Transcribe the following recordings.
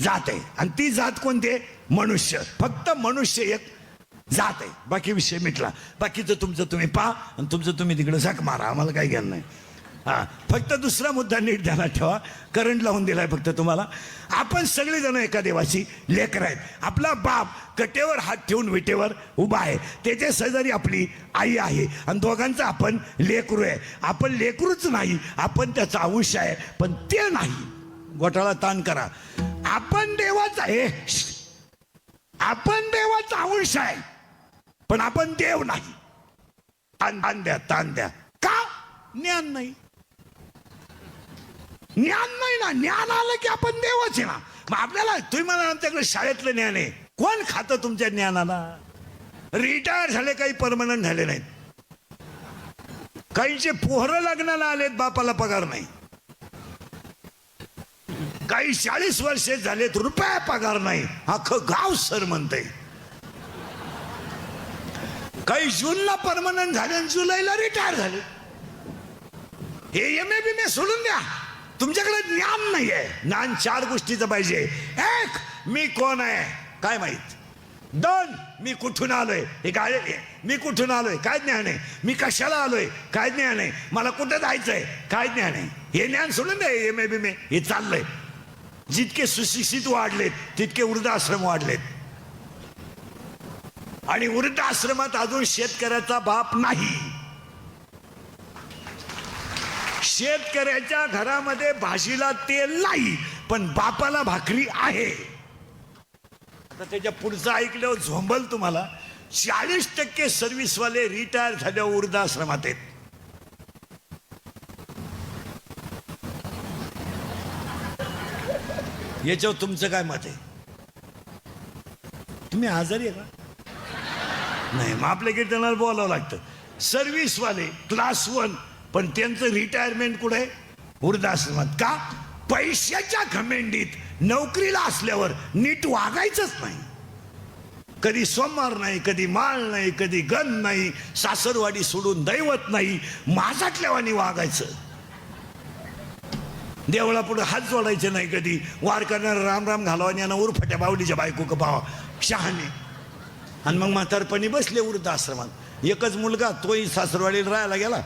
जात आहे आणि ती जात कोणती आहे? मनुष्य. फक्त मनुष्य एक जात आहे, बाकी विषय मिटला. बाकीचं तुमचं तुम्ही पहा आणि तुमचं तुम्ही तिकडे झक मारा, आम्हाला काही घेणं नाही. हा, फक्त दुसरा मुद्दा नीट ध्यानात ठेवा, करंट लावून दिलाय फक्त तुम्हाला. आपण सगळेजण एका देवाची लेकरं आहेत. आपला बाप कटेवर हात ठेवून विटेवर उभा आहे, त्याच्या शेजारी आपली आई आहे आणि दोघांचं आपण लेकरू आहे. आपण लेकरूच नाही, आपण त्याचा अंश आहे, पण ते नाही. गोठाला ताण करा. आपण देवाचा आहे, आपण देवाचा अंश आहे, पण आपण देव नाही. ताण द्या, ताण द्या. का? ज्ञान नाही. ज्ञान नाही ना. ज्ञान आलं की आपण देवाच आहे ना. मग आपल्याला तुम्ही म्हणा आमच्याकडे शाळेतलं ज्ञान आहे. कोण खातं तुमच्या ज्ञानाला? रिटायर झाले, काही परमनंट झाले नाहीत. काहींचे पोहरं लग्नाला आलेत, बापाला पगार नाही. काही 40 वर्षे झालेत, रुपया पगार नाही. अख्खं गाव सर म्हणतंय. काही जूनला परमनंट झाले आणि जुलैला रिटायर झाले. हे एम ए बी मे सोडून द्या. तुमच्याकडे ज्ञान नाहीये. ज्ञान 4 गोष्टीचं पाहिजे. 1, मी कोण आहे काय माहित. 2, मी कुठून आलोय हे काय, मी कुठून आलोय काय ज्ञान आहे. मी कशाला आलोय काय ज्ञान आहे. मला कुठं जायचंय काय ज्ञान आहे. हे ज्ञान सोडून द्या. एम ए बी मे हे चाललंय. जितके सुशिक्षित वाढलेत तितके वृद्धाश्रम वाढलेत. आणि वृद्धाश्रमात अजून शेतकऱ्याचा बाप नाही. शेतकऱ्याच्या घरामध्ये भाजीला तेल नाही, पण बापाला भाकरी आहे. आता त्याच्या पुढचं ऐकल्यावर झोंबल तुम्हाला. 40% सर्व्हिसवाले रिटायर झाल्यावर वृद्धाश्रमात आहेत. याच्यावर तुमचं काय मत आहे? तुम्ही आजारी आहे का? नाही, मग आपल्या कीर्तनाला बोलावं लागतं. सर्व्हिसवाले क्लास 1, पण त्यांचं रिटायरमेंट कुठे आहे? वृद्धाश्रमात. का? पैशाच्या घमेंडीत नोकरीला असल्यावर नीट वागायचंच नाही. कधी सोमवार नाही, कधी माळ नाही, कधी गण नाही, सासरवाडी सोडून दैवत नाही, माझातल्यावानी वागायचं. देवळा पुढे हात जोडायचे नाही. कधी वार करणारा राम राम घालावा यांना उरफट्या बावलीच्या बायको का पावा शहाणे. आणि मग म्हातारपणी बसले वृद्धाश्रमात. एकच मुलगा, तोही सासरवाडीला राहायला गेला.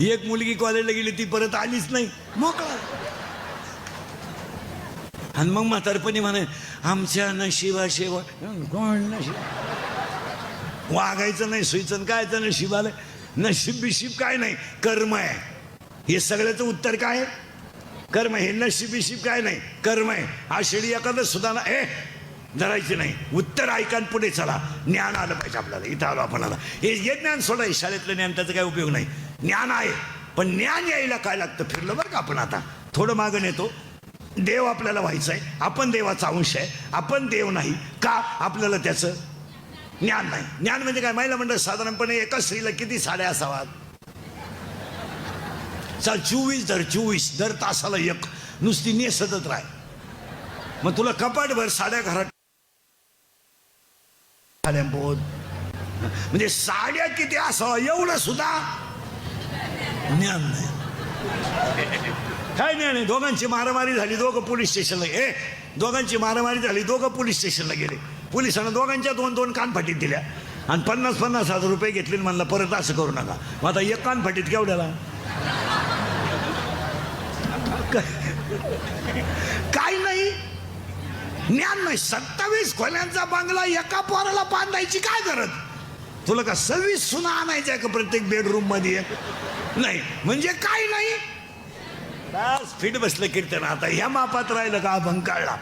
एक मुलगी कॉलेजला गेली, ती परत आलीच नाही, मोकळा. आणि मग म्हातारपणी म्हणे आमच्या नशिबाशिवाय कोण नशीब. वागायचं नाही, सुईचं कायचं नशीब आलं. नशीब बिशीब काय नाही, कर्म आहे. हे सगळ्याचं उत्तर काय आहे? कर्म. हे नशीब बिशीब काय नाही, कर्म आहे. आषाढी एखादं सुद्धा ना धरायची नाही. उत्तर ऐका पुढे चला. ज्ञान आलं पाहिजे आपल्याला. इथं आलो आपण. आला हे ज्ञान सोडा. शाळेतलं ज्ञान त्याचा काय उपयोग नाही. ज्ञान आहे, पण ज्ञान यायला काय लागतं? फिरलं बरं का आपण. आता थोडं मागं येतो. देव आपल्याला व्हायचं आहे. आपण देवाचा अंश आहे, आपण देव नाही. का? आपल्याला त्याचं ज्ञान नाही. ज्ञान म्हणजे काय? महिला म्हणतात साधारणपणे एका स्त्रीला किती साड्या असाव्यात? 24 दर 24 दर तासाला एक. नुसती नेसतच राह. मग तुला कपाटभर साड्या घरात बोध. म्हणजे साड्या किती असावा एवढं सुद्धा ज्ञान नाही. काय ज्ञान आहे? दोघांची मारामारी झाली, दोघं पोलीस स्टेशनला. दोघांची मारामारी झाली, दोघं पोलीस स्टेशनला गेले. पोलिसांना दोघांच्या 2-2 कानफाटीत दिल्या आणि 50,000 रुपये घेतले. म्हणलं परत असं करू नका. मग आता एक कानफाटीत केवढ्याला? काय नाही, ज्ञान नाही. 27 खोल्यांचा बंगला एका पोराला बांधायची काय गरज? तुला का 26 सुना आणायच्या का प्रत्येक बेडरूम मध्ये? नाही म्हणजे काय नाही. बस फिट बसलं कीर्तन. आता ह्या मापात राहिलं का अभंग काढला.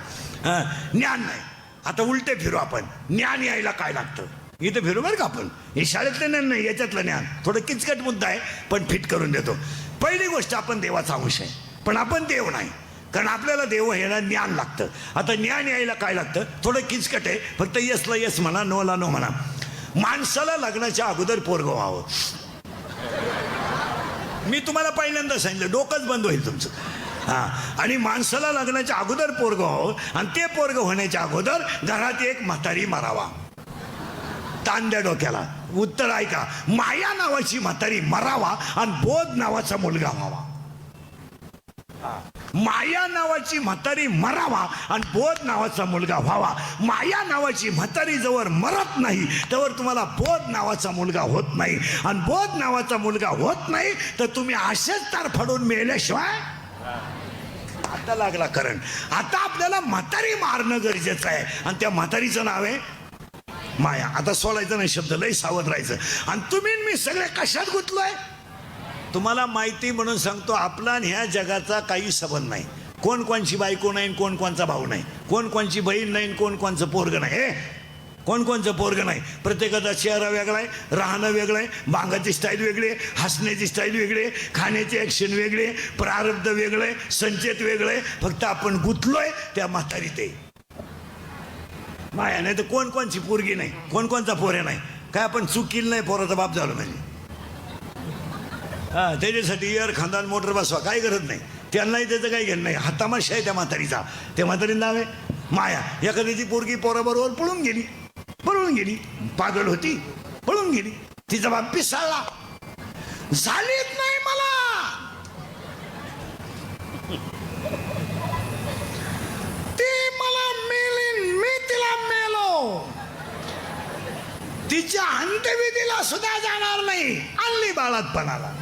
ज्ञान नाही. आता उलटे फिरू आपण. ज्ञान यायला काय लागतं? इथं फिरू बरं का आपण. हे शाळेतलं ज्ञान नाही, याच्यातलं ज्ञान. थोडं किचकट मुद्दा आहे, पण फिट करून देतो. पहिली गोष्ट, आपण देवाचा अंश आहे, पण आपण देव नाही. कारण आपल्याला देव व्हायला ज्ञान लागतं. आता ज्ञान यायला काय लागतं? थोडं किचकट आहे. फक्त येसला येस म्हणा, नोला नो म्हणा. माणसाला लग्नाच्या अगोदर पोरगं व्हावं. मी तुम्हाला पहिल्यांदा सांगितलं, डोकंच बंद होईल तुमचं. आणि माणसाला लग्नाच्या अगोदर पोरगं व्हावं. आणि ते पोरगं होण्याच्या अगोदर घरात एक म्हातारी मरावा. ताण द्या डोक्याला. उत्तर ऐका. माया नावाची म्हातारी मरावा आणि बोध नावाचा मुलगा व्हावा. माया नावाची म्हातारी मरावा आणि बोध नावाचा मुलगा व्हावा. माया नावाची म्हातारी जवळ मरत नाही त्यावर तुम्हाला बोध नावाचा मुलगा होत नाही. आणि बोध नावाचा मुलगा होत नाही तर तुम्ही असेच तार फाडून मेल्याशिवाय. आता लागला करंट. आता आपल्याला म्हातारी मारणं गरजेचं आहे आणि त्या म्हातारीचं नाव आहे माया. आता सोडायचं नाही शब्द, लय सावध राहायचं. आणि तुम्ही मी सगळे कशात गुंतलोय तुम्हाला माहिती म्हणून सांगतो. आपला आणि ह्या जगाचा काही संबंध नाही. कोण कोणची बायको नाही, कोण कोणचा भाऊ नाही, कोण कोणची बहीण नाही, कोण कोणचं पोरग नाही. कोण कोणचं पोरग नाही. प्रत्येकाचा चेहरा वेगळा आहे, राहणं वेगळं आहे, बांगाची स्टाईल वेगळी आहे, हसण्याची स्टाईल वेगळी आहे, खाण्याची ॲक्शन वेगळी आहे, प्रारब्ध वेगळं आहे, संचेत वेगळं आहे. फक्त आपण गुंतलोय त्या म्हातारीत आहे माया. नाही तर कोण कोणची पोरगी नाही, कोण कोणचा पोरे नाही. काय आपण चूक केली नाही, पोराचा बाप झालो म्हणजे. हा, त्याच्यासाठी एअर खानदान मोटर बसवा काही गरज नाही. त्यांनाही त्याचं काही घेणं नाही. हा तमाशा आहे त्या म्हातारीचा. त्या म्हातारीचं नाव आहे माया. एखाद्याची पोरगी पोराबरोबर पळून गेली, पळून गेली, पागल होती, पळून गेली. तिचा बाप पिसाळला, झालीच नाही मला. ती मला मेलीन, मी तिला मेलो. तिच्या अंत्यविधीला सुद्धा जाणार नाही. आणली बाळातपणाला.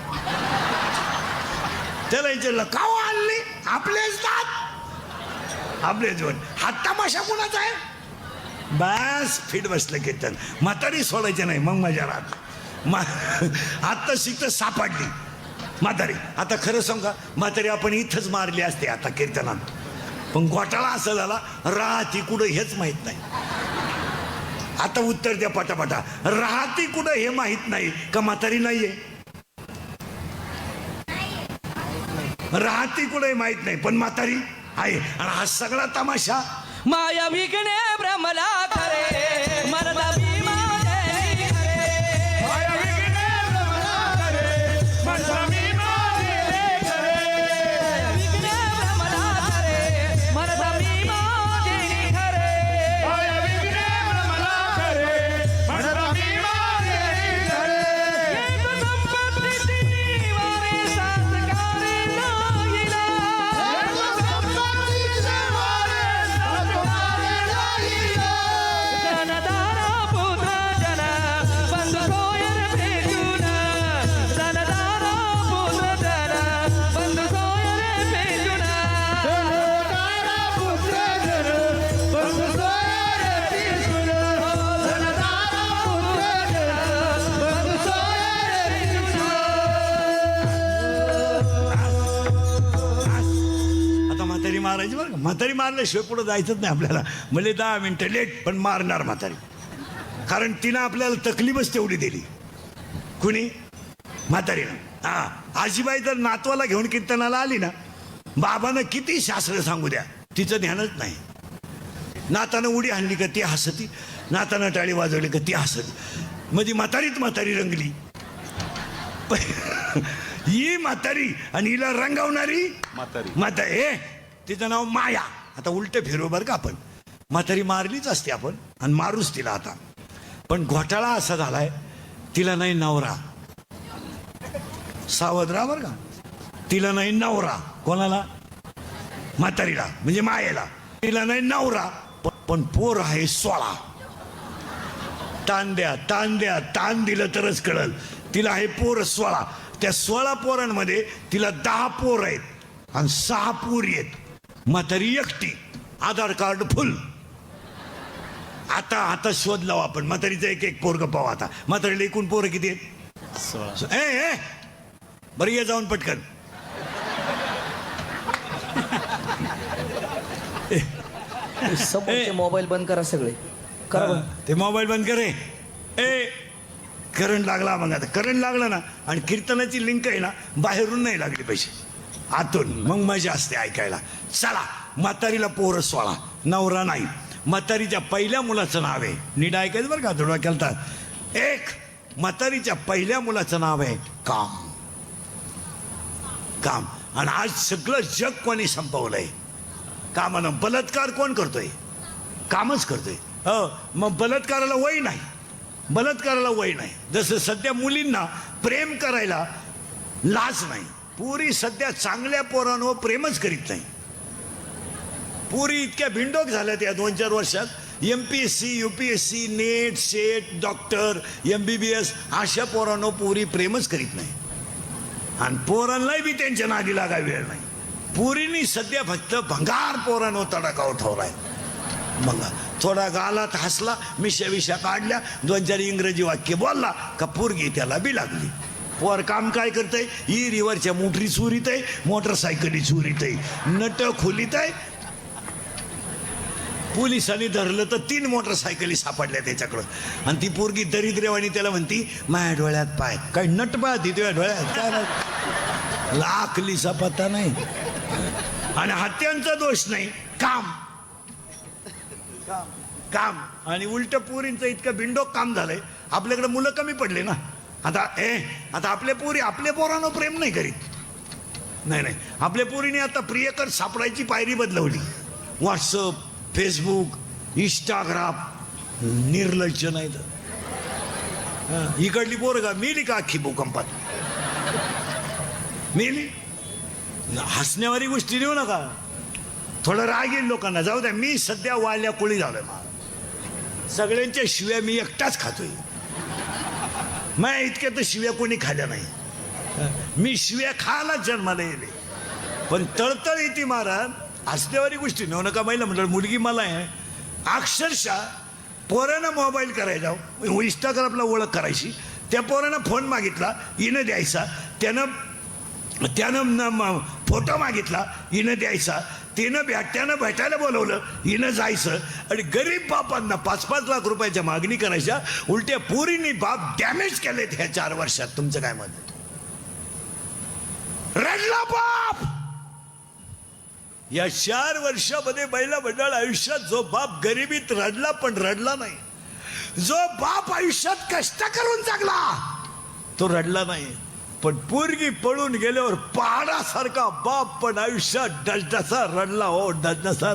त्याला विचारलं का आणली. आपलेच दात, आपले जोड. हा तमाशा कुणाचा आहे. बस फिट बसलं कीर्तन. म्हातारी सोडायचे नाही मग मजा राहत. आता शिकत सापडली म्हातारी. आता खरं सांगा म्हातारी आपण इथंच मारली असते आता कीर्तनात. पण घोटाळा असा झाला राहती कुठं हेच माहित नाही. आता उत्तर द्या पटापटा. राहती कुठं हे माहित नाही का म्हातारी नाहीये. राहती कुठे माहित नाही पण म्हातारी आहे. आणि हा सगळा तमाशा माया विघ्ने भ्रमला करे मरदा भीमा जय करे. माया विघ्ने भ्रमला करे मरदा भीमा जय करे. विघ्ने भ्रमला करे मरदा भीमा जय करे. माया विघ्ने भ्रमला करे मरदा भीमा जय करे. एक संपत्तीची निवारे संस्कारे नाहीला. जनदारा पुत्र जन बंधु सोयर भेटून. जनदारा पुत्र जन बंधु सोयर भेटून. आता म्हातारी मारायची बरं का. म्हातारी मारल्याशिवाय पुढे जायचंच नाही आपल्याला. म्हणजे 10 मिनिटं लेट पण मारणार म्हातारी. कारण तिनं आपल्याला तकलीफच तेवढी दिली. कुणी म्हातारीनं. हा, आजीबाई जर नातवाला घेऊन कीर्तनाला आली ना बाबानं किती शास्त्र सांगू द्या तिचं ध्यानच नाही. नातानं उडी हाणली का ती हसती, नातानं टाळी वाजवली का ती हसती. म्हणजे म्हातारीत म्हातारी रंगली. ही म्हातारी आणि हिला रंगवणारी म्हातारी. हे तिचं नाव माया. आता उलट फिरव बरं का आपण. म्हातारी मारलीच असते आपण आणि मारूच तिला आता. पण घोटाळा असा झालाय तिला नाही नवरा. सावध राहा बरं का. तिला नाही नवरा. कोणाला. म्हातारीला म्हणजे मायेला. तिला नाही नवरा पण पोर आहे 16. ताण द्या ताण द्या ताण दिलं तरच कळल. तिला आहे पोर 16. त्या 16 पोरांमध्ये तिला 10 पोर आहेत आणि 6 पोरी आहेत. म्हातारी एकटी. आधार कार्ड फुल. आता शोध लावू आपण म्हातारीचं एक एक पोरग पाहू. आता म्हातारीला एकूण पोरं किती आहेत. 16. बरं ये जाऊन पटकन. समोरचे मोबाईल बंद करा सगळे. करा बंद. ते मोबाईल बंद करे. करंट लागला. मग आता करंट लागला ना आणि कीर्तनाची लिंक आहे ना बाहेरून नाही लागली पैसे आतून. मग मजा असते ऐकायला. चला म्हातारीला पोरं 16 नवरा नाही. म्हातारीच्या पहिल्या मुलाचं नाव आहे नीट ऐकायचं बरं का थोडा केलता. एक म्हातारीच्या पहिल्या मुलाचं नाव आहे काम. काम. आणि आज सगळं जग कोणी संपवलंय कामानं. बलात्कार कोण करतोय. कामच करतोय. हो मग बलात्काराला वय नाही. बलात्काराला वय नाही. जसं सध्या मुलींना प्रेम करायला लाज नाही पुरी सध्या चांगल्या पोरांवर प्रेमच करीत नाही. पुरी इतक्या भिंडोक झाल्या त्या 2-4 वर्षात MPSC UPSC net set doctor MBBS अशा पोरांवर पुरी प्रेमच करीत नाही. आणि पोरांनाही बी त्यांच्या नादी लागाय वेळ नाही. पुरीनी सध्या फक्त भंगार पोरांवर तडाखा उठवलाय. मग थोडा गालात हसला, मिशा काढल्या, 2-4 इंग्रजी वाक्य बोलला का पोरगी त्याला बी लागली. पोर काम काय करतंय? ई रिव्हरच्या मोटरी चोरीत आहे, मोटरसायकली चोरीत आहे, नट खोलीत आहे. पोलिसांनी धरलं तर 3 मोटरसायकली सापडल्या त्याच्याकडं. आणि ती पोरगी दरिद्रेवाणी त्याला म्हणती माझ्या डोळ्यात पाय. काय नट पाहती तुझ्या डोळ्यात? काय लाखलीचा पत्ता नाही. आणि हत्यांचा दोष नाही, काम काम. आणि उलट पोरींचं इतकं बिंडोक काम झालंय. आपल्याकडे मुलं कमी पडले ना. आता आपल्या पोरी आपल्या पोरांना प्रेम नाही करीत. नाही आपल्या पोरीने आता प्रियकर सापडायची पायरी बदलवली. WhatsApp, Facebook, Instagram. निर्लज्ज नाही तर इकडली पोरगा मेली का अख्खी भूकंपात? मेली. हसण्यावारी गोष्टी देऊ नका. थोडं राग येईल लोकांना. जाऊ द्या. मी सध्या वाल्या कोळी झालोय. सगळ्यांच्या शिव्या मी एकटाच खातोय. मैं इतक्या तर शिव्या कोणी खाल्या नाही. मी शिव्या खायला जन्माला येले. पण तळतळ येते महाराज. हसण्यावारी गोष्टी नेऊ नका. महिला म्हटलं मुलगी मला आहे अक्षरशः पोरानं मोबाईल करायचा, इंस्टाग्रामला ओळख करायची. त्या पोरानं फोन मागितला, हिनं द्यायचा. त्यानं फोटो मागितला, हिनं द्यायचा. त्यानं भेटायला बोलवलं, हिनं जायचं. आणि गरीब बापांना 5-5 लाख रुपयाच्या मागणी करायच्या. उलट्या पोरींनी बाप डॅमेज केलेत ह्या 4 वर्षात. तुमचं काय मत? रडला बाप. या 4 वर्षामध्ये महिला मंडळ आयुष्यात जो बाप गरिबीत रडला पण रडला नाही, जो बाप आयुष्यात कष्ट करून जगला तो रडला नाही. पण पोरगी पळून गेल्यावर पहाडासारखा बाप पण आयुष्यात डसडसा रडला. हो, डसडसा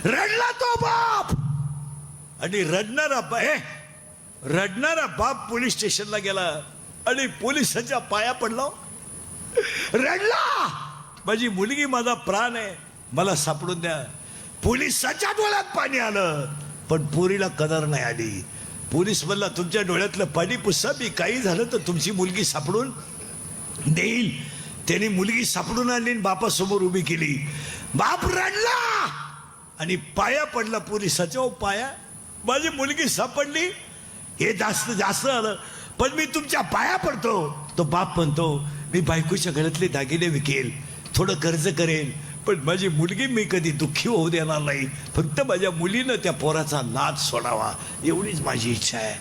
रडला तो बाप. आणि रडणारा बाप पोलीस स्टेशनला गेला आणि पोलिसांच्या पाया पडला. रडला, माझी मुलगी माझा प्राण आहे, मला सापडून द्या. पोलिसाच्या डोळ्यात पाणी आलं पण पोरीला कदर नाही आली. पोलीस म्हणला तुमच्या डोळ्यातलं पाणी पुसा, मी काही झालं तर तुमची मुलगी सापडून देईल. त्याने मुलगी सापडून आणली, बापासमोर उभी केली. बाप रडला आणि पाया पडला पोलिसाच्या. पाया, माझी मुलगी सापडली. हे जास्त आलं पण मी तुमच्या पाया पडतो. तो बाप म्हणतो मी बायकोच्या गळ्यातले दागिने विकेल, थोडं कर्ज करेल, पण माझी मुलगी मी कधी दुःखी होऊ देणार नाही. फक्त माझ्या मुलीनं त्या पोराचा नाद सोडावा एवढीच माझी इच्छा आहे.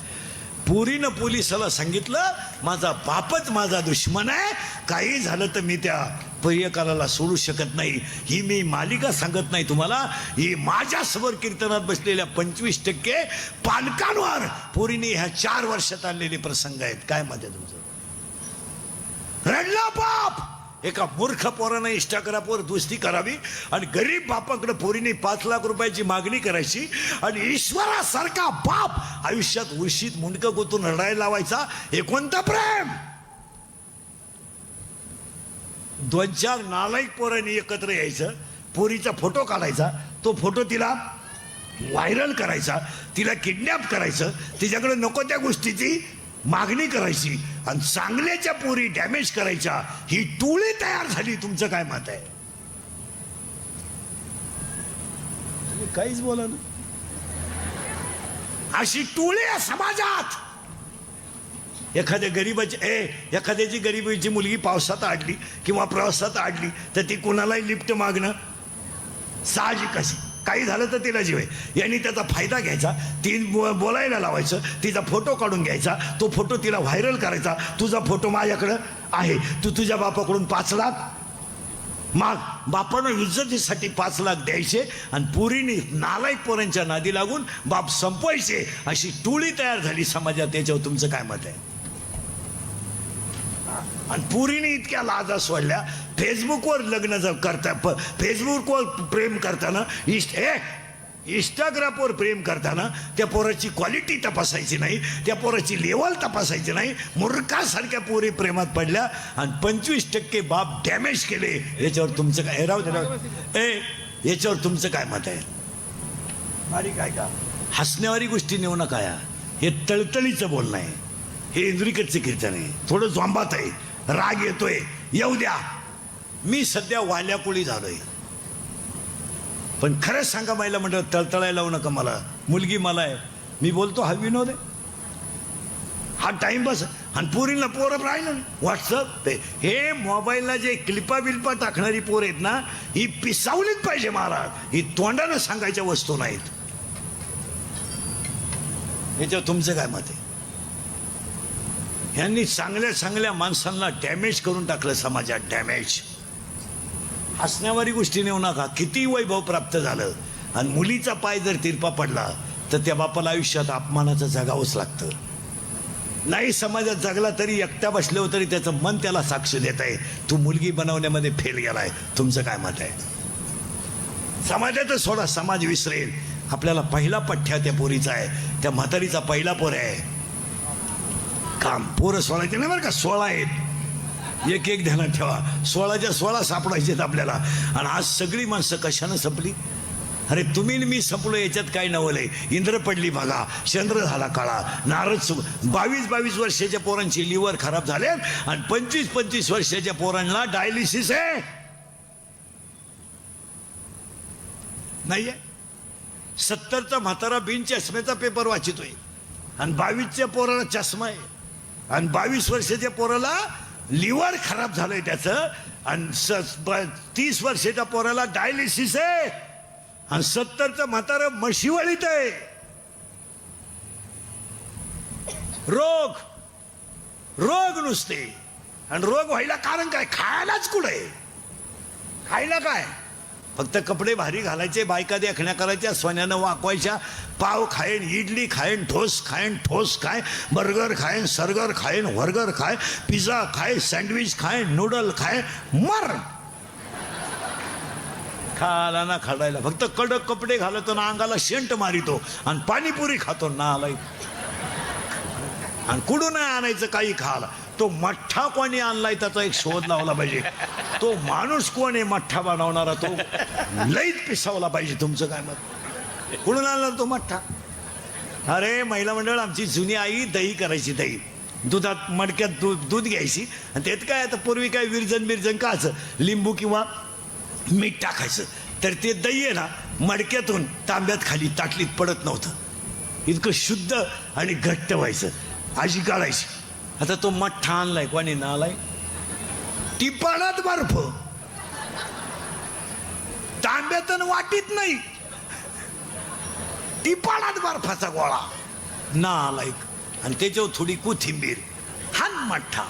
पोरीनं पोलिसाला सांगितलं माझा बापच माझा दुश्मन आहे, काही झालं तर मी त्या प्रियकराला सोडू शकत नाही. ही मी मालिका सांगत नाही तुम्हाला, ही माझ्यासमोर कीर्तनात बसलेल्या 25% पालकांवर पोरीने ह्या 4 वर्षात आणलेले प्रसंग आहेत. काय मत आहे तुमचं? रडला बाप. एका मूर्ख पोरानं इंस्टाग्रामवर दोस्ती करावी आणि गरीब बापाकडे पोरीने 5 लाख रुपयाची मागणी करायची. आणि ईश्वरासारखा बाप आयुष्यात उशीत मुंडकं गोतून रडायला लावायचा. हे कोणतं प्रेम? 2-4 नालायक पोरांनी एकत्र यायचं, पोरीचा फोटो काढायचा, तो फोटो तिला व्हायरल करायचा, तिला किडनॅप करायचं, तिच्याकडे नको त्या गोष्टीची मागणी करायची आणि चांगल्याच्या पोरी डॅमेज करायच्या. ही टोळी तयार झाली. तुमचं काय मत आहे? काहीच बोला ना. अशी टोळी आहे समाजात. एखाद्याची गरीबाची मुलगी पावसात अडली किंवा प्रवासात अडली तर ती कुणालाही लिफ्ट मागणं साहजिक असे. काही झालं तर तिला जीव आहे. यांनी त्याचा फायदा घ्यायचा, ती बोलायला लावायचं, तिचा फोटो काढून घ्यायचा, तो फोटो तिला व्हायरल करायचा. तुझा फोटो माझ्याकडं आहे, तू तुझ्या बापाकडून 5 लाख माग. बापानं इज्जतीसाठी 5 लाख द्यायचे आणि पोरीने नालायक पोरांच्या नादी लागून बाप संपवायचे. अशी टोळी तयार झाली समाजात. त्याच्यावर तुमचं काय मत आहे? आणि पोरीने इतक्या लाजा सोडल्या. फेसबुकवर लग्न करता, फेसबुकवर प्रेम करताना इंस्टाग्रामवर प्रेम करताना त्या पोराची क्वालिटी तपासायची नाही, त्या पोराची लेवल तपासायची नाही. मूर्खासारख्या पोरी प्रेमात पडल्या आणि 25% बाप डॅमेज केले. याच्यावर तुमचं काय राहू दे याच्यावर तुमचं काय मत आहे? अरे काय का हसण्यावारी गोष्टी नेऊ नका या. हे तळतळीचं बोलणं आहे, हे इंद्रिकटचं कीर्तन आहे, थोडं जोंबात आहे, राग येतोय, येऊ द्या. मी सध्या वाल्याकुळी झालोय, पण खरंच सांगा महिला मंडळ तळतळायला लावू नका मला. मुलगी मला आहे, मी बोलतो हा विनोद आहे, हा टाइमपास. आणि पोरींना पोरं राहिलं व्हॉट्सअप हे मोबाईलला जे क्लिपा बिल्पा टाकणारी पोर आहेत ना, ही पिसावलीच पाहिजे महाराज. ही तोंडानं सांगायच्या वस्तू नाहीत. याच्यावर तुमचं काय मत आहे? यांनी चांगल्या चांगल्या माणसांना डॅमेज करून टाकलं समाजात. डॅमेज हसण्यावारी गोष्टी नेऊ नका. किती वैभव प्राप्त झालं आणि मुलीचा पाय जर तिरपा पडला तर त्या बापाला आयुष्यात अपमानाचं जगावंच लागतं. नाही समाजात जगला तरी एकटा बसल्यावर तरी त्याचं मन त्याला साक्ष देत आहे, तू मुलगी बनवण्यामध्ये फेल गेलाय. तुमचं काय मत आहे? समाजातच सोडा, समाज विसरेल. आपल्याला पहिला पठ्ठ्या त्या पोरीचा आहे, त्या म्हातारीचा पहिला पोर आहे. काम पोरं सोडायचे नाही बरं का, 16 आहेत. एक एक ध्यानात ठेवा, 16च्या 16 सापडायचे आपल्याला. आणि आज सगळी माणसं कशानं संपली? अरे तुम्ही मी संपलो याच्यात काय नवलंय? इंद्र पडली बघा, चंद्र झाला काळा, नारद 22 वर्षाच्या पोरांची लिव्हर खराब झाले आणि 25 वर्षाच्या पोरांना डायलिसिस आहे. नाहीये. 70चा म्हातारा बिन चष्म्याचा पेपर वाचितोय आणि 22च्या पोराला चष्मा आहे आणि 22 वर्षाच्या पोराला लिव्हर खराब झालंय त्याचं आणि 30 वर्षाच्या पोराला डायलिसिस आहे आणि 70चं म्हातारा म्हशीवळीत आहे. रोग रोग नुसते. आणि रोग व्हायला कारण काय? खायलाच कुठे? खायला काय? फक्त कपडे भारी घालायचे, बायका देखण्या करायच्या, सोन्यानं वाकवायच्या, पाव खायन, इडली खायन, ठोस खाय, बर्गर खायन, सर्गर खायन, व्हर्गर खाय, पिझ्झा खाय, सँडविच खाय, नूडल खाय, मर. खाला ना खाडायला फक्त कडक कपडे घालतो ना, अंगाला शेंट मारितो आणि पाणीपुरी खातो ना आलाय. आणि कुठून नाही आणायचं काही खाला. तो मठ्ठा कोणी आणलाय त्याचा एक शोध लावला पाहिजे. तो माणूस कोण आहे मठ्ठा बनवणारा, तो लईच पिसावला पाहिजे. तुमचं काय मत? कुठून आणला तो मठ्ठा? अरे महिला मंडळ, आमची जुनी आई दही करायची. दही दुधात मडक्यात दूध घ्यायची आणि त्यात काय आता पूर्वी काय विरजन काचं लिंबू किंवा मीठ टाकायचं. तर ते दही आहे ना मडक्यातून तांब्यात खाली ताटलीत पडत नव्हतं. इतकं शुद्ध आणि घट्ट व्हायचं. आजी काढायची. आता तो मठ्ठा आणलाय कोणी नालाय? टिपाणात बर्फ, तांब्यातून वाटीत नाही, टिपाणात बर्फाचा गोळा नालायक. आणि त्याच्यावर थोडी कोथिंबीर, हान मठ्ठा.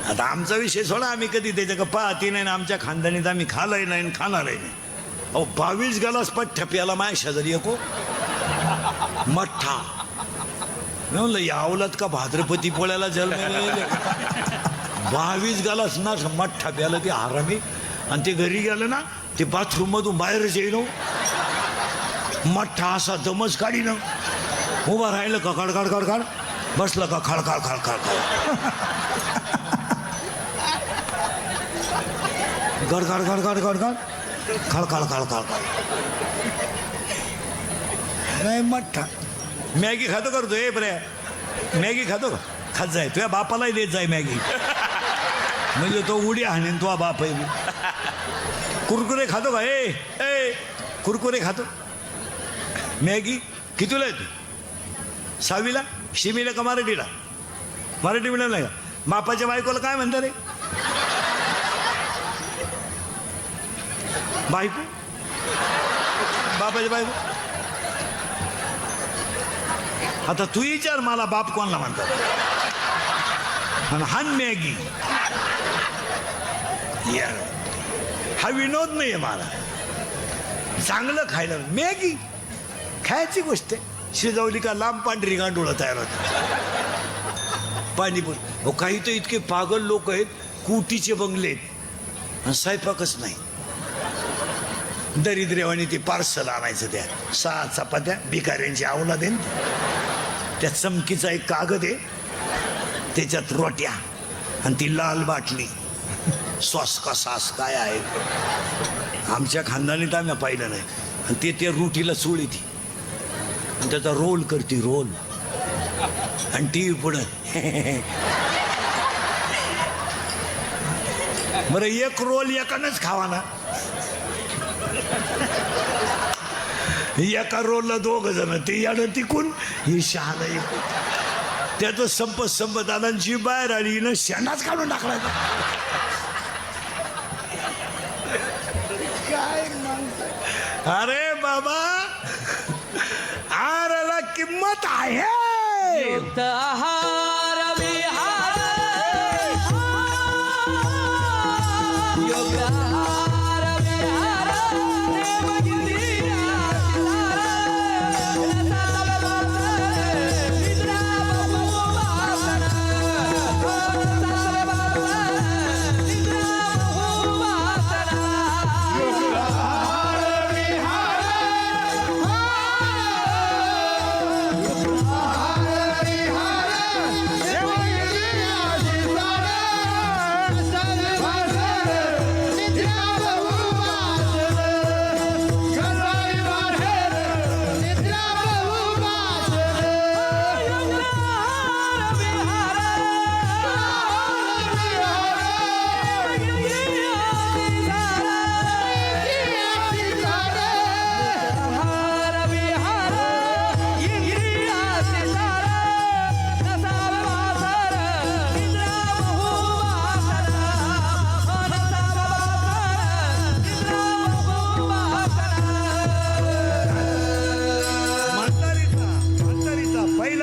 आता आमचा विषय सोडा, आम्ही कधी त्याच्या पाहती नाही ना, आमच्या खानदानीत आम्ही खालाय नाही खाणारही नाही. अहो 22 गलास पठ्ठ्या प्याला माझ्या शेजारी एको मठ्ठा. म्हणलं यावलात का भाद्रपती पोळ्याला जन्म 22 गालाच ना मठ्ठा प्याला ते आरामी. आणि ते घरी गेलं ना, ते बाथरूम मधून बाहेरच येईल. मठ्ठा असा दमच काढी ना, उभा राहिलं का काढ काढ काढ काढ, बसलं का खाळ खाळ खाळ खाळ खाळ, गड गड गड गड गड गड, खाळ खाळ खाळ खाळ खाळ. नाही मठ्ठा. मॅगी खातो करतो ए बरे, मॅगी खातो का? खात जाय, तुझ्या बापालाही देत जाय मॅगी, म्हणजे तो उडी हाणेन तो बाप आहे. कुरकुरे खातो का? ए कुरकुरे खातो? मॅगी कितीला आहे तू? 6वीला? शिमीला का मराठीला? मराठी मिळालं नाही का? बापाच्या बायकोला काय म्हणतात रे? बायको? बापाच्या बायको? आता तू विचार मला, बाप कोणला म्हणतात? आणि हान मॅगी. हा विनोद नाहीये मला. चांगलं खायला मॅगी खायची गोष्ट आहे. शिजवली का लांब पांढरी गांडूळ तयार होत. पाणीपुरी. हो काही तर इतके पागल लोक आहेत, कोटीचे बंगले आहेत आणि स्वयंपाकच नाही. दरिद्रेवानी ती पार्सल आणायचं त्या 6 चपात्या भिकाऱ्यांची आवला देन त्या चमकीचा एक कागद आहे त्याच्यात रोट्या आणि ती लाल बाटली सॉस का सास काय आहे आमच्या खानदानीत आम्ही पाहिलं नाही आणि ते रोटीला चोळी ती आणि त्याचा रोल करते रोल आणि टी व्ही पुढं बरं एक रोल एकानंच खावा ना एका रोलला 2 जण ते यानं तिकून ही शहाणा एकूण त्याचं संपत आला जी बाहेर आली हिनं शेणाच काढून टाकला काय अरे बाबा आराला किंमत आहे युक्त आहार विहार योग्य आहार विहार देवगिरी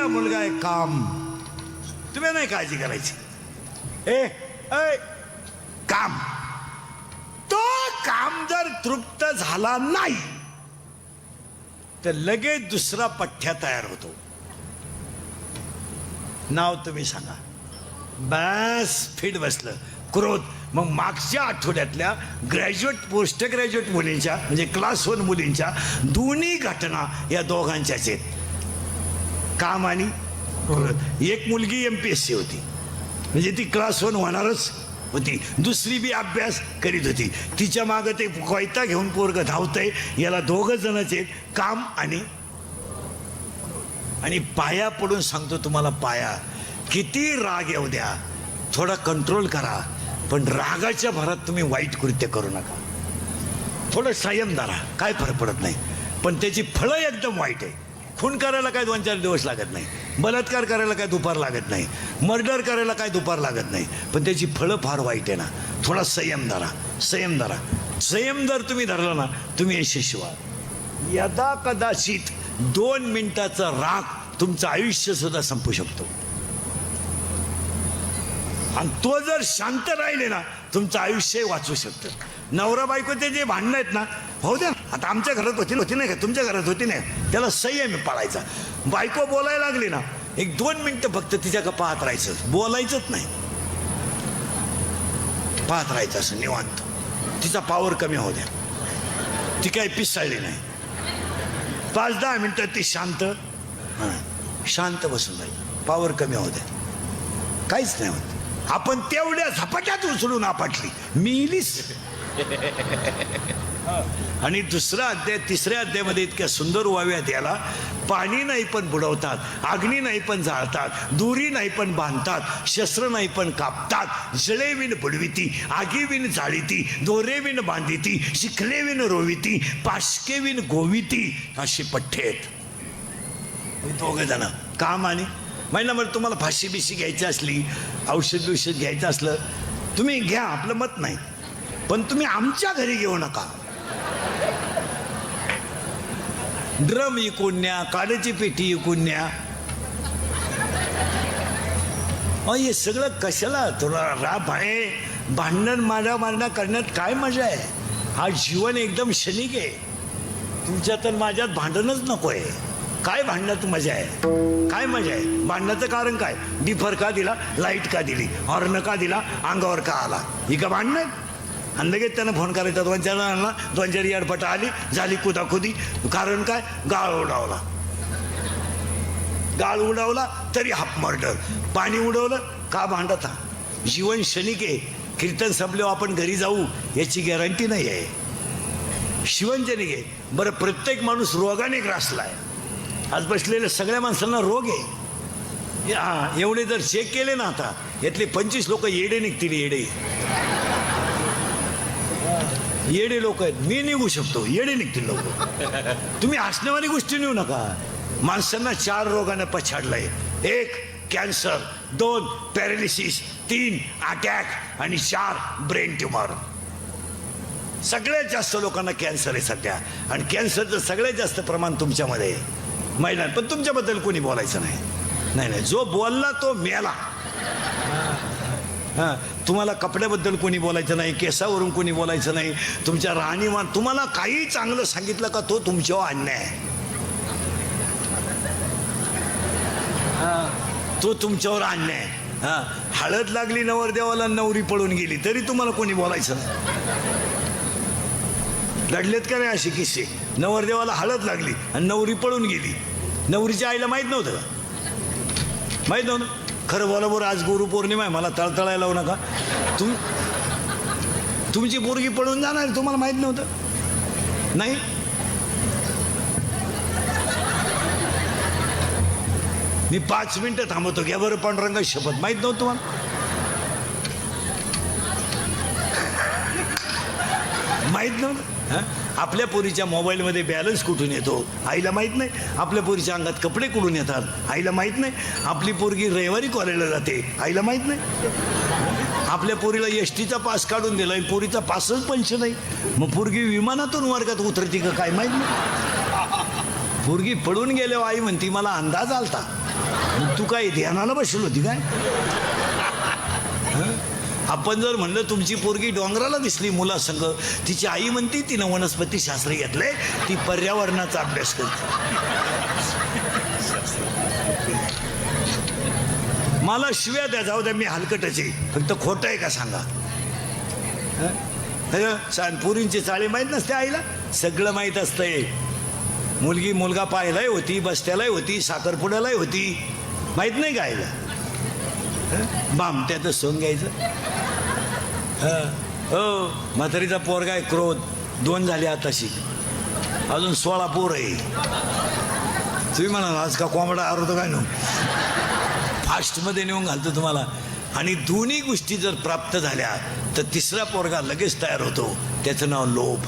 मुलगा आहे काम तुम्ही नाही काळजी करायची काम तो काम जर तृप्त झाला नाही तर लगेच दुसरा पठ्ठ्या तयार होतो नाव तुम्ही सांगा बस फिट बसलं क्रोध मग मागच्या आठवड्यातल्या ग्रॅज्युएट पोस्ट ग्रॅज्युएट मुलींच्या म्हणजे क्लास 1 मुलींच्या दोन्ही घटना या दोघांच्याच आहेत काम आणि एक मुलगी MPSC होती म्हणजे ती क्लास 1 होणारच होती दुसरी बी अभ्यास करीत होती तिच्या मागं ते कोयता घेऊन पोरग धावतंय याला 2 जणच आहेत काम आणि पाया पडून सांगतो तुम्हाला पाया किती राग येऊ द्या थोडा कंट्रोल करा पण रागाच्या भरात तुम्ही वाईट कृत्य करू नका थोडं संयम धरा काय फरक पडत नाही पण त्याची फळं एकदम वाईट आहे खून करायला काय 2-4 दिवस लागत नाही बलात्कार करायला काय दुपार लागत नाही मर्डर करायला काय दुपार लागत नाही पण त्याची फळं फार वाईट आहे ना थोडा संयम धरा संयम जर तुम्ही धरला ना तुम्ही यशस्वी व्हाल यदा कदाचित 2 मिनिटाचा राग तुमचं आयुष्य सुद्धा संपू शकतो आणि तो जर शांत राहिले ना तुमचं आयुष्य वाचू शकतं नवरा बायको ते जे भांडणं आहेत ना हो द्या आता आमच्या घरात होती नाही का तुमच्या घरात होती नाही त्याला संयम पाळायचा बायको बोलायला लागली ना 1-2 मिनिटं फक्त तिच्याकडे पाहत राहायचं बोलायचंच नाही पाहत राहायचं असं निवांत तिचा पावर कमी होऊ द्या ती काही पिसाळली नाही 5-10 मिनिटं ती शांत बसून राहील पावर कमी होऊ द्या काहीच नाही होत आपण तेवढ्या झपाट्यात उचलून आपटली मिलीच आणि दुसरा अध्याय 3ऱ्या अध्यायामध्ये इतक्या सुंदर वाव्यात याला पाणी नाही पण बुडवतात अग्नी नाही पण जाळतात दुरी नाही पण बांधतात शस्त्र नाही पण कापतात जळे विण बुडविती आगी विण जाळीती दोरे विण बांधिती शिखले विण रोविती पाशके विण गोविती अशी पठ्ठे आहेत 2 जण काम आणि महिना म्हणजे तुम्हाला फाशी बिशी घ्यायची असली औषध घ्यायचं असलं तुम्ही घ्या आपलं मत नाही पण तुम्ही आमच्या घरी घेऊ नका ड्रम इकून न्या काड्याची पेटी इकून न्या हे सगळं कशाला थोडा राब आहे भांडण मारण्या करण्यात काय मजा आहे हा जीवन एकदम क्षणिक आहे तुमच्यात माझ्यात भांडणच नको आहे काय भांडणात मजा आहे काय मजा आहे भांडणाचं कारण काय डिफर का दिला लाईट का दिली हॉर्न का दिला अंगावर का आला ही का भांडण आणि लगेच त्यानं फोन करायचा 2-4 जणांना, 2-4 याडपटा आली, झाली कुदाकुदी. कारण काय? गाळ उडावला तरी हाफ मर्डर. पाणी उडवलं का भांडता. जीवन क्षणिक आहे. कीर्तन संपल्यावर आपण घरी जाऊ याची गॅरंटी नाही आहे. शिवनजनिक आहे. बरं, प्रत्येक माणूस रोगाने ग्रासलाय. आज बसलेल्या सगळ्या माणसांना रोग आहे. हा, एवढे जर चेक केले ना आता, यातले 25 लोक येडे निघतील. येडे लोक आहेत. मी निघू शकतो, येडे निघतील लोक. तुम्ही हसण्यावाली गोष्टी नेऊ नका. माणसांना 4 रोगाने पछाडलंय. 1 कॅन्सर, 2 पॅरालिसिस, 3 अटॅक आणि 4 ब्रेन ट्युमर. सगळ्यात जास्त लोकांना कॅन्सर आहे सध्या. आणि कॅन्सरचं सगळ्यात जास्त प्रमाण तुमच्यामध्ये आहे. महिलां, पण तुमच्याबद्दल कोणी बोलायचं नाही. नाही, जो बोलला तो मेला. हां, तुम्हाला कपड्याबद्दल कोणी बोलायचं नाही, केसावरून कोणी बोलायचं नाही, तुमच्या राहणीमान. तुम्हाला काही चांगलं सांगितलं का तो तुमच्यावर अन्याय आहे. तो तुमच्यावर अन्याय आहे. हां, हळद लागली नवरदेवाला, नवरी पळून गेली तरी तुम्हाला कोणी बोलायचं नाही. लढलेत का नाही असे किस्से? नवरदेवाला हळद लागली आणि नवरी पळून गेली. नवरीच्या आईला माहीत नव्हतं का? माहीत नव्हतं. खरं बोला बरं, आज गुरुपौर्णिमा आहे, मला तळतळायला लावू नका. तुमची पोरगी पळून जाणार, तुम्हाला माहीत नव्हतं? नाही. मी 5 मिनिटं थांबवतो, घ्या बरं पांडुरंगा शपथ. माहीत नव्हतं तुम्हाला? माहीत नव्हतं. आपल्या पोरीच्या मोबाईलमध्ये बॅलन्स कुठून येतो आईला माहीत नाही. आपल्या पोरीच्या अंगात कपडे कुठून येतात आईला माहीत नाही. आपली पोरगी रविवारी कॉलेजला जाते आईला माहीत नाही. आपल्या पोरीला एसटीचा पास काढून दिलाय, पोरीचा पासच पंच नाही. मग पोरगी विमानातून वर्गात उतरती का काय माहीत नाही. पोरगी पडून गेल्यावर आई म्हणती मला अंदाज आलता. तू काय ध्यानाला बसली होती काय? आपण जर म्हणलं तुमची पोरगी डोंगराला दिसली मुलासंग, तिची आई म्हणते तिनं वनस्पती शास्त्र घेतलंय, ती पर्यावरणाचा अभ्यास करते. मला शिव्या द्या, जाऊ द्या, मी हलकटच आहे. फक्त खोटं आहे का सांगा. पोरींची चाळी माहीत नसते आईला? सगळं माहीत असतंय. मुलगी मुलगा पाहायलाही होती, बसत्यालाही होती, साखरपुड्यालाही होती. माहीत नाही का आईला? बामट्याचं सोंग घ्यायचं. हो, म्हातारीचा पोरगा आहे क्रोध, 2 झाले आताशी, अजून 16 पोर आहे. तुम्ही म्हणाल आज का कोंबडा आरवतो काय? नो, फास्टमध्ये नेऊन घालतो तुम्हाला. आणि दोन्ही गोष्टी जर प्राप्त झाल्या तर 3रा पोरगा लगेच तयार होतो. त्याचं नाव लोभ.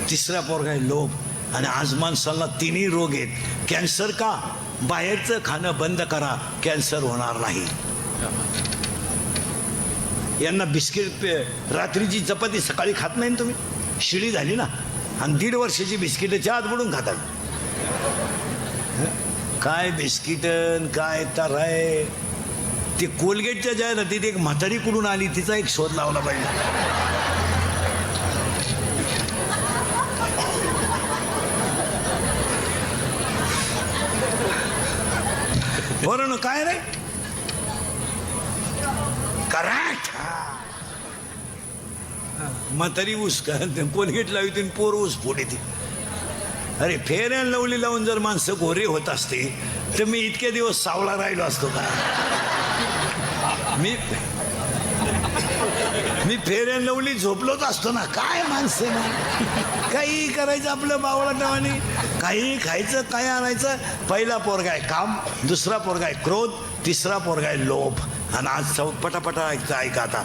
3रा पोरगा आहे लोभ. आणि आज माणसाला 3ही रोग आहेत. कॅन्सर का? बाहेरचं खाणं बंद करा, कॅन्सर होणार नाही. यांना बिस्किट, रात्रीची चपाती सकाळी खात नाही तुम्ही, शिळी झाली ना. आणि 1.5 वर्षाची बिस्किट चहात बुडून खातात. काय बिस्किट काय तर आहे. ते कोलगेटच्या जाहिरातीत एक म्हातारी कुठून आली, तिचा एक शोध लावला पाहिजे. बरं ना, काय रे करेक्ट. म्हातारी ऊस कोलगेट लावती, पोर ऊस फोडी ती. अरे फेर अँड लवली लावून जर माणसं गोरे होत असते तर मी इतके दिवस सावळा राहिलो असतो का? मी फेर अँड लवली झोपलोच असतो ना. काय माणसं ना, काही करायचं आपलं बावळाटावानी, काही खायचं, काय आणायचं. पहिला पोरगा आहे काम, 2रा पोरगा आहे क्रोध, 3रा पोरगा आहे लोभ. आणि आज पटापटा ऐका आता.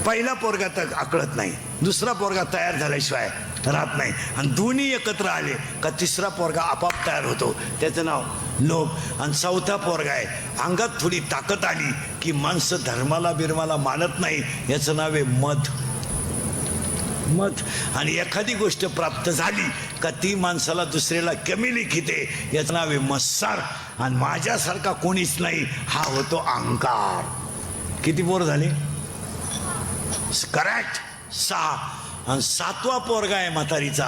पहिला पोरगा तर आकळत नाही, 2रा पोरगा तयार झाल्याशिवाय राहत नाही. आणि दोन्ही एकत्र आले का 3रा पोरगा आपाप तयार होतो. त्याचं नाव लोभ. आणि 4था पोरगा आहे, अंगात थोडी ताकद आली की माणसं धर्माला बिर्माला मानत नाही. याचं नाव आहे मध. आणि एखादी गोष्ट प्राप्त झाली का ती माणसाला दुसऱ्याला कमी लिखिते. याचं नाव आहे मत्सर. आणि माझ्यासारखा कोणीच नाही, हा होतो अहंकार. किती पोर झाले? करेक्ट, 6. आणि 7वा पोरगा आहे म्हातारीचा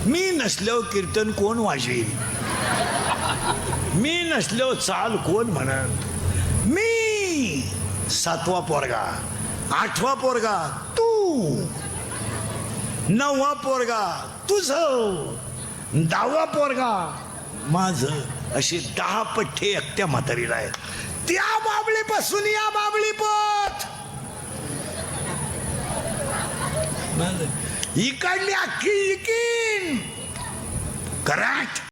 मी नसल्यावर कीर्तन कोण वाजवेल? मी नसल्यावर चाल कोण म्हणत? मी 7वा पोरगा, 8वा पोरगा तू, 9वा पोरगा तुझं, 10वा पोरगा माझं. अशी 10 पठ्ठे एकट्या म्हातारीला आहेत. त्या बाबळीपासून या बाबळीपत इकडली अख्खी इकी